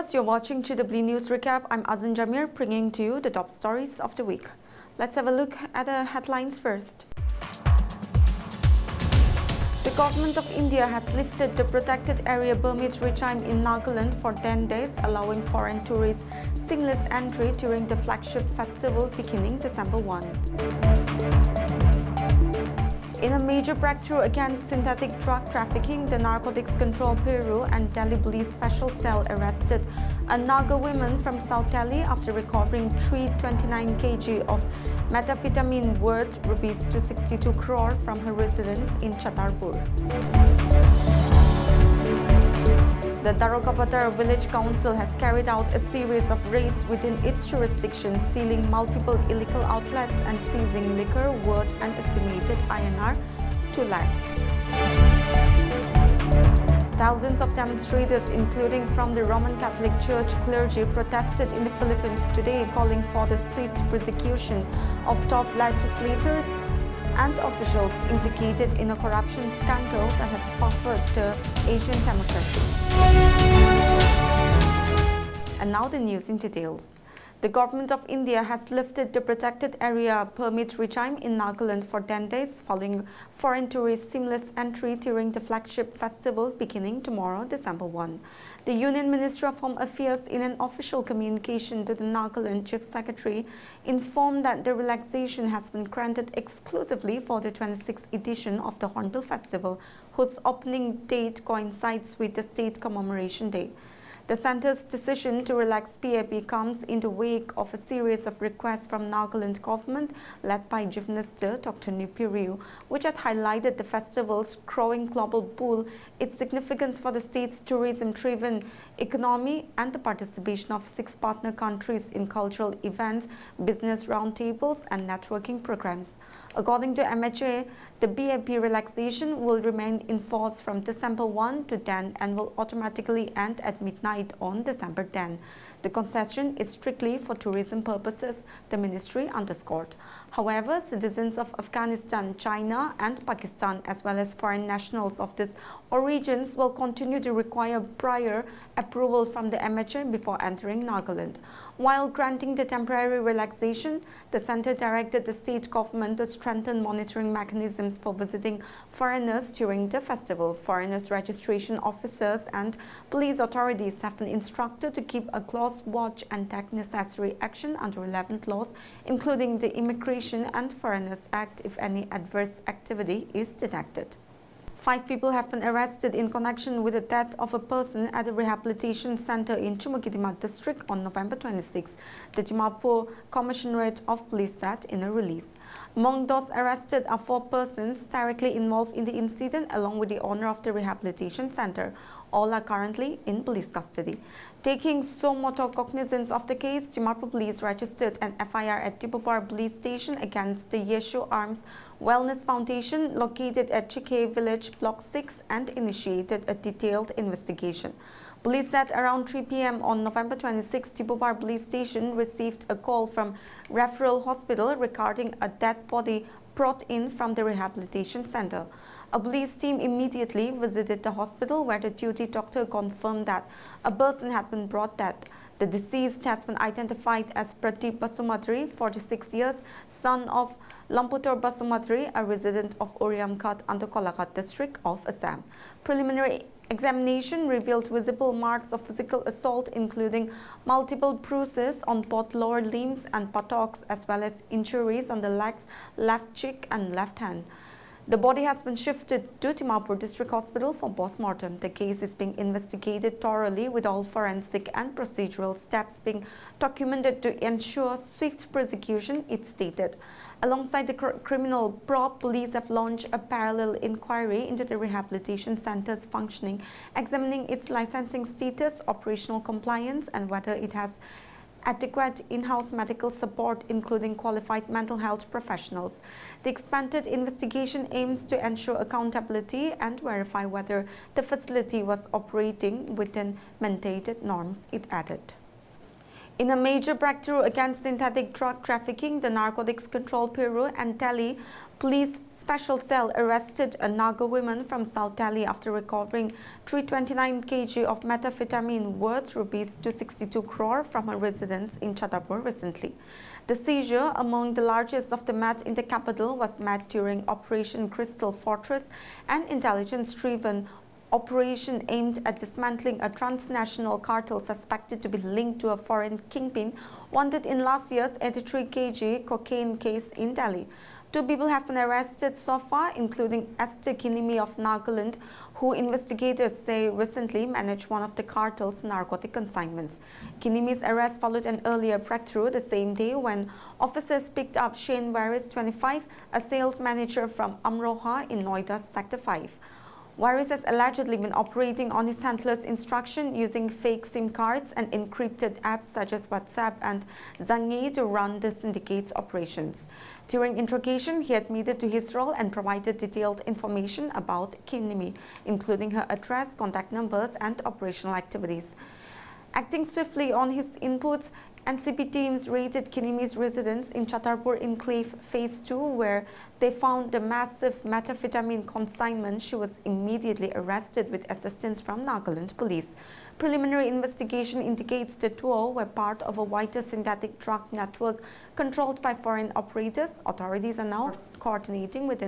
viewers, you're watching GW News Recap. I'm Azin Jamir, bringing to you the top stories of the week. Let's have a look at the headlines first. The government of India has lifted the protected area permit regime in Nagaland for 10 days, allowing foreign tourists seamless entry during the flagship festival beginning December 1. In a major breakthrough against synthetic drug trafficking, the Narcotics Control Bureau and Delhi Police Special Cell arrested a Naga woman from South Delhi after recovering 329 kg of methamphetamine worth rupees 262 crore from her residence in Chhatarpur. The Darogapatar Village Council has carried out a series of raids within its jurisdiction, sealing multiple illegal outlets and seizing liquor worth an estimated INR 2 lakhs. Thousands of demonstrators, including from the Roman Catholic Church clergy, protested in the Philippines today, calling for the swift prosecution of top legislators and officials implicated in a corruption scandal that has buffered the Asian democracy. And now the news in details. The government of India has lifted the protected area permit regime in Nagaland for 10 days, following foreign tourists' seamless entry during the flagship festival beginning tomorrow, December 1. The Union Minister of Home Affairs, in an official communication to the Nagaland Chief Secretary, informed that the relaxation has been granted exclusively for the 26th edition of the Hornbill Festival, whose opening date coincides with the State Commemoration Day. The centre's decision to relax PAP comes in the wake of a series of requests from Nagaland government led by Chief Minister Dr. Neiphiu Rio, which had highlighted the festival's growing global pull, its significance for the state's tourism-driven economy, and the participation of 6 partner countries in cultural events, business roundtables, and networking programs. According to MHA, the BAP relaxation will remain in force from December 1 to 10 and will automatically end at midnight on December 10. The concession is strictly for tourism purposes, the ministry underscored. However, citizens of Afghanistan, China, and Pakistan, as well as foreign nationals of these origins, will continue to require prior approval from the MHA before entering Nagaland. While granting the temporary relaxation, the centre directed the state government to strengthen monitoring mechanisms for visiting foreigners during the festival. Foreigners registration officers and police authorities have been instructed to keep a close watch and take necessary action under relevant laws, including the Immigration and Foreigners Act, if any adverse activity is detected. 5 people have been arrested in connection with the death of a person at a rehabilitation center in Chumukedima district on November 26, the Dimapur Commissionerate of Police said in a release. Among those arrested are 4 persons directly involved in the incident, along with the owner of the rehabilitation center. All are currently in police custody. Taking moto cognizance of the case, Dimapur Police registered an FIR at Dibupar Police Station against the Yeshu Arms Wellness Foundation located at Chike Village, Block 6, and initiated a detailed investigation. Police said around 3 p.m. on November 26, Dibupar Police Station received a call from Referral Hospital regarding a dead body brought in from the rehabilitation center. A police team immediately visited the hospital, where the duty doctor confirmed that a person had been brought dead. The deceased has been identified as Pradeep Basumatri, 46 years, son of Lamputor Basumatri, a resident of Uriamghat under Kolahat district of Assam. Preliminary examination revealed visible marks of physical assault, including multiple bruises on both lower limbs and buttocks, as well as injuries on the legs, left cheek, and left hand. The body has been shifted to Dimapur District Hospital for post-mortem. The case is being investigated thoroughly, with all forensic and procedural steps being documented to ensure swift prosecution, it stated. Alongside the criminal probe, police have launched a parallel inquiry into the rehabilitation center's functioning, examining its licensing status, operational compliance, and whether it has adequate in-house medical support, including qualified mental health professionals. The expanded investigation aims to ensure accountability and verify whether the facility was operating within mandated norms, it added. In a major breakthrough against synthetic drug trafficking, the Narcotics Control Bureau and Delhi Police Special Cell arrested a Naga woman from South Delhi after recovering 329 kg of methamphetamine worth rupees 262 crore from her residence in Chhatarpur recently. The seizure, among the largest of the meth in the capital, was made during Operation Crystal Fortress, an intelligence-driven operation aimed at dismantling a transnational cartel suspected to be linked to a foreign kingpin wanted in last year's 83 kg cocaine case in Delhi. 2 people have been arrested so far, including Esther Kinimi of Nagaland, who investigators say recently managed one of the cartel's narcotic consignments. Kinimi's arrest followed an earlier breakthrough the same day when officers picked up Shane Waris, 25, a sales manager from Amroha in Noida's Sector 5. Waris has allegedly been operating on his handler's instruction using fake SIM cards and encrypted apps such as WhatsApp and Zangi to run the syndicate's operations. During interrogation, he admitted to his role and provided detailed information about Kinimi, including her address, contact numbers, and operational activities. Acting swiftly on his inputs, NCP teams raided Kinimi's residence in Chhatarpur Enclave Phase 2, where they found the massive methamphetamine consignment. She was immediately arrested with assistance from Nagaland police. Preliminary investigation indicates the duo were part of a wider synthetic drug network controlled by foreign operators. Authorities are now coordinating with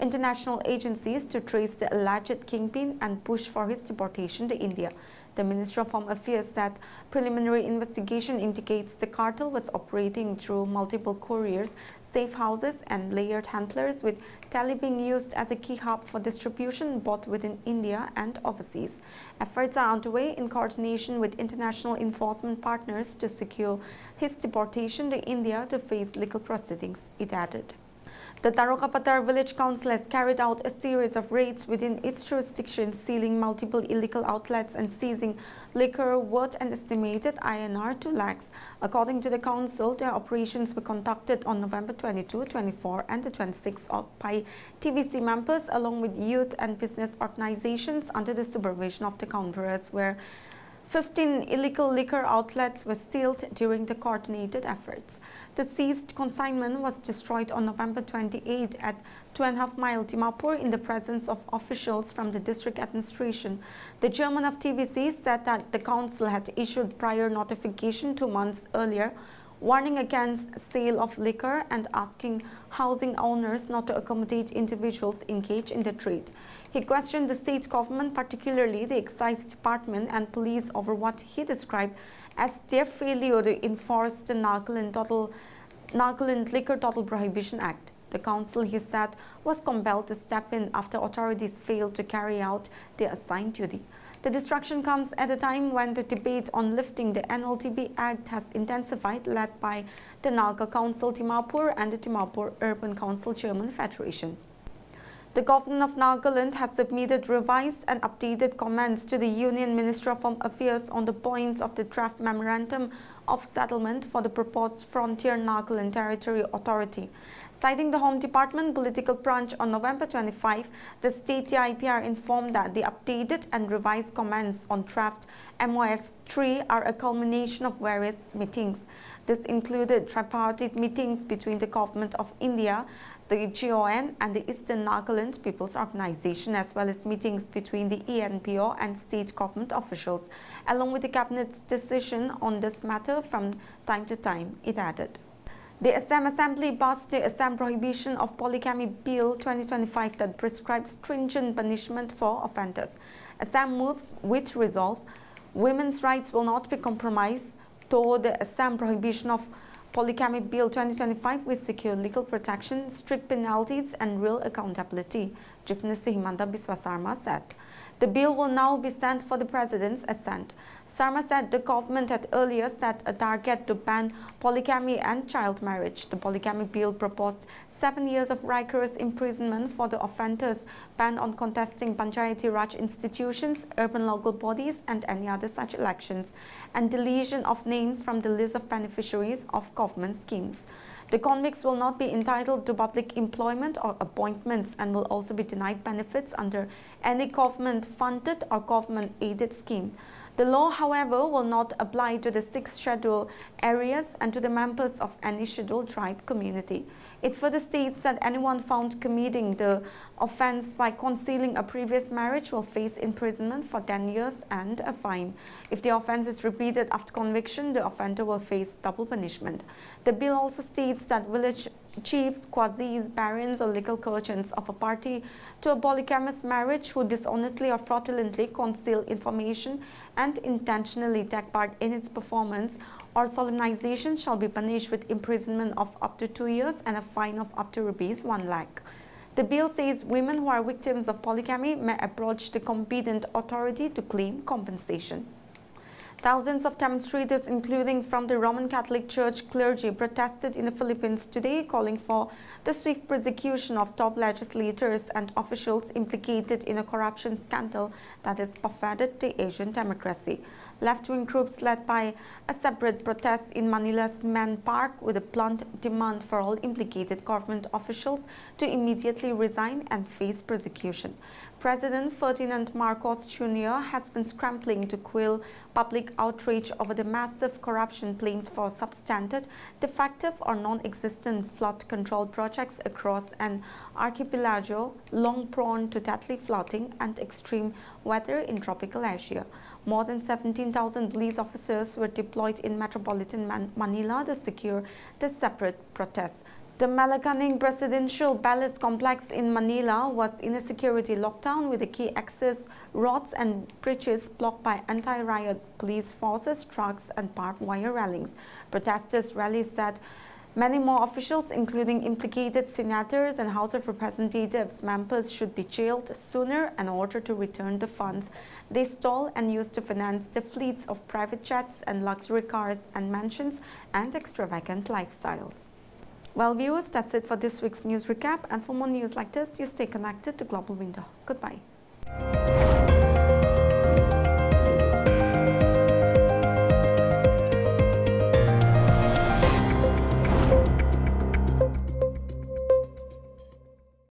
international agencies to trace the alleged kingpin and push for his deportation to India. The Ministry of Home Affairs said preliminary investigation indicates the cartel was operating through multiple couriers, safe houses, and layered handlers, with Delhi being used as a key hub for distribution both within India and overseas. Efforts are underway in coordination with international enforcement partners to secure his deportation to India to face legal proceedings, it added. The Tarokapatar Village Council has carried out a series of raids within its jurisdiction, sealing multiple illegal outlets and seizing liquor worth an estimated INR 2 lakhs. According to the council, their operations were conducted on November 22, 24 and the 26th by TVC members along with youth and business organizations under the supervision of the conference, where 15 illegal liquor outlets were sealed during the coordinated efforts. The seized consignment was destroyed on November 28 at 2.5 Mile Dimapur in the presence of officials from the district administration. The chairman of TVC said that the council had issued prior notification 2 months earlier, warning against sale of liquor and asking housing owners not to accommodate individuals engaged in the trade. He questioned the state government, particularly the excise department and police, over what he described as their failure to enforce the Nagaland Liquor Total Prohibition Act. The council, he said, was compelled to step in after authorities failed to carry out their assigned duty. The destruction comes at a time when the debate on lifting the NLTB Act has intensified, led by the Naga Council Dimapur and the Dimapur Urban Council Chairman Federation. The government of Nagaland has submitted revised and updated comments to the Union Ministry of Home Affairs on the points of the draft memorandum of settlement for the proposed Frontier Nagaland Territory Authority. Citing the Home Department political branch on November 25, the state TIPR informed that the updated and revised comments on draft MOS 3 are a culmination of various meetings. This included tripartite meetings between the Government of India, the GON and the Eastern Nagaland People's Organization, as well as meetings between the ENPO and state government officials, along with the Cabinet's decision on this matter from time to time, it added. The Assam Assembly passed the Assam Prohibition of Polygamy Bill 2025 that prescribes stringent punishment for offenders. Assam moves with resolve. Women's rights will not be compromised, though the Assam Prohibition of Polygamy Bill 2025 will secure legal protection, strict penalties and real accountability, Chief Minister Himanta Biswa Sarma said. The bill will now be sent for the President's assent. Sarma said the government had earlier set a target to ban polygamy and child marriage. The polygamy bill proposed 7 years of rigorous imprisonment for the offenders, ban on contesting Panchayati Raj institutions, urban local bodies and any other such elections, and deletion of names from the list of beneficiaries of government schemes. The convicts will not be entitled to public employment or appointments and will also be denied benefits under any government-funded or government-aided scheme. The law, however, will not apply to the 6 scheduled areas and to the members of any scheduled tribe community. It further states that anyone found committing the offence by concealing a previous marriage will face imprisonment for 10 years and a fine. If the offence is repeated after conviction, the offender will face double punishment. The bill also states that village chiefs, qazis, barons or legal guardians of a party to a polygamous marriage who dishonestly or fraudulently conceal information and intentionally take part in its performance or solemnization shall be punished with imprisonment of up to 2 years and a fine of up to Rs 1 lakh. The bill says women who are victims of polygamy may approach the competent authority to claim compensation. Thousands of demonstrators, including from the Roman Catholic Church clergy, protested in the Philippines today, calling for the swift prosecution of top legislators and officials implicated in a corruption scandal that has buffeted the Asian democracy. Left-wing groups led by a separate protest in Manila's Man Park with a blunt demand for all implicated government officials to immediately resign and face prosecution. President Ferdinand Marcos Jr. has been scrambling to quell public outrage over the massive corruption blamed for substandard, defective or non-existent flood control projects across an archipelago long prone to deadly flooding and extreme weather in tropical Asia. More than 17,000 police officers were deployed in metropolitan Manila to secure the separate protests. The Malacaning Presidential Palace complex in Manila was in a security lockdown with the key access roads and bridges blocked by anti-riot police forces, trucks and barbed wire railings. Protesters rallied said many more officials, including implicated senators and House of Representatives members, should be jailed sooner in order to return the funds they stole and used to finance the fleets of private jets and luxury cars and mansions and extravagant lifestyles. Well, viewers, that's it for this week's news recap. And for more news like this, you stay connected to Global Window. Goodbye.